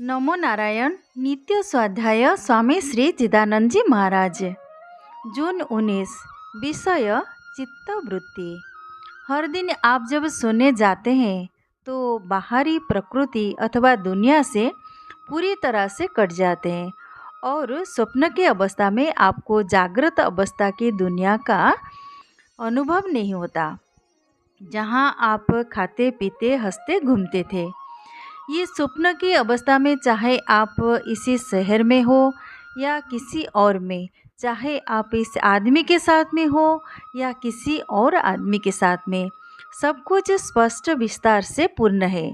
नमो नारायण। नित्य स्वाध्याय स्वामी श्री चिदानंद जी महाराज। जून 19। विषय चित्त वृत्ति। हर दिन आप जब सोने जाते हैं तो बाहरी प्रकृति अथवा दुनिया से पूरी तरह से कट जाते हैं और स्वप्न की अवस्था में आपको जागृत अवस्था की दुनिया का अनुभव नहीं होता, जहां आप खाते पीते हंसते घूमते थे। ये स्वप्न की अवस्था में चाहे आप इसी शहर में हो या किसी और में, चाहे आप इस आदमी के साथ में हो या किसी और आदमी के साथ में, सब कुछ स्पष्ट विस्तार से पूर्ण है।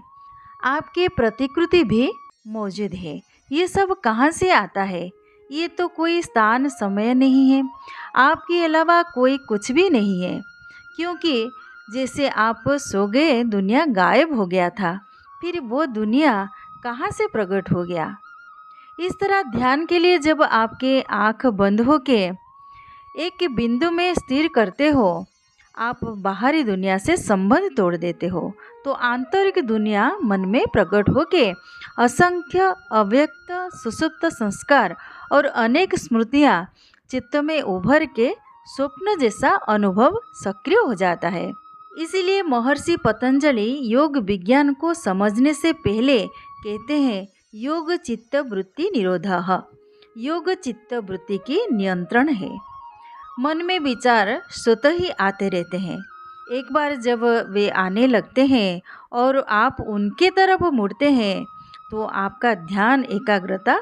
आपकी प्रतिकृति भी मौजूद है। ये सब कहाँ से आता है? ये तो कोई स्थान समय नहीं है, आपके अलावा कोई कुछ भी नहीं है। क्योंकि जैसे आप सो गए दुनिया गायब हो गया था, फिर वो दुनिया कहाँ से प्रकट हो गया? इस तरह ध्यान के लिए जब आपके आँख बंद हो के एक बिंदु में स्थिर करते हो, आप बाहरी दुनिया से संबंध तोड़ देते हो, तो आंतरिक दुनिया मन में प्रकट हो के असंख्य अव्यक्त सुसुप्त संस्कार और अनेक स्मृतियाँ चित्त में उभर के स्वप्न जैसा अनुभव सक्रिय हो जाता है। इसीलिए महर्षि पतंजलि योग विज्ञान को समझने से पहले कहते हैं योग चित्त वृत्ति निरोधः। योग चित्त वृत्ति की नियंत्रण है। मन में विचार स्वतः ही आते रहते हैं। एक बार जब वे आने लगते हैं और आप उनके तरफ मुड़ते हैं तो आपका ध्यान एकाग्रता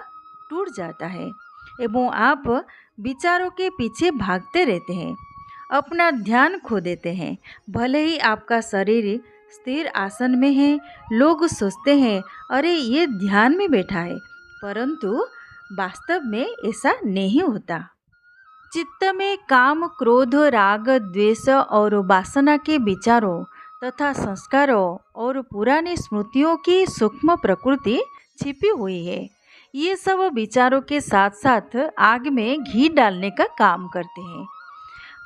टूट जाता है एवं आप विचारों के पीछे भागते रहते हैं, अपना ध्यान खो देते हैं। भले ही आपका शरीर स्थिर आसन में है, लोग सोचते हैं अरे ये ध्यान में बैठा है, परंतु वास्तव में ऐसा नहीं होता। चित्त में काम क्रोध राग द्वेष और वासना के विचारों तथा संस्कारों और पुरानी स्मृतियों की सूक्ष्म प्रकृति छिपी हुई है। ये सब विचारों के साथ साथ आग में घी डालने का काम करते हैं।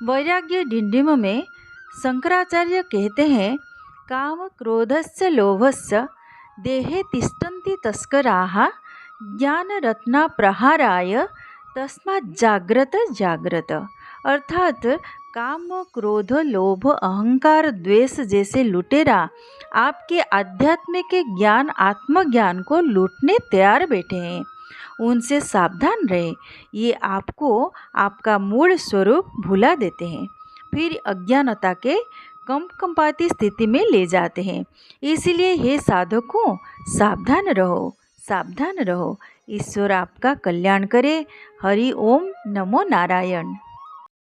वैराग्य डिंडिम में शंकराचार्य कहते हैं काम क्रोधस्य लोभस्य देहे तिष्ठन्ति तस्कराः ज्ञान रत्ना प्रहाराय तस्मात् जाग्रत जाग्रत। अर्थात काम क्रोध लोभ अहंकार द्वेष जैसे लुटेरा आपके आध्यात्मिक ज्ञान आत्मज्ञान को लूटने तैयार बैठे हैं, उनसे सावधान रहे। ये आपको आपका मूल स्वरूप भुला देते हैं, फिर अज्ञानता के कंपकंपाती स्थिति में ले जाते हैं। इसलिए हे साधकों, सावधान रहो, सावधान रहो। ईश्वर आपका कल्याण करे। हरि ओम नमो नारायण।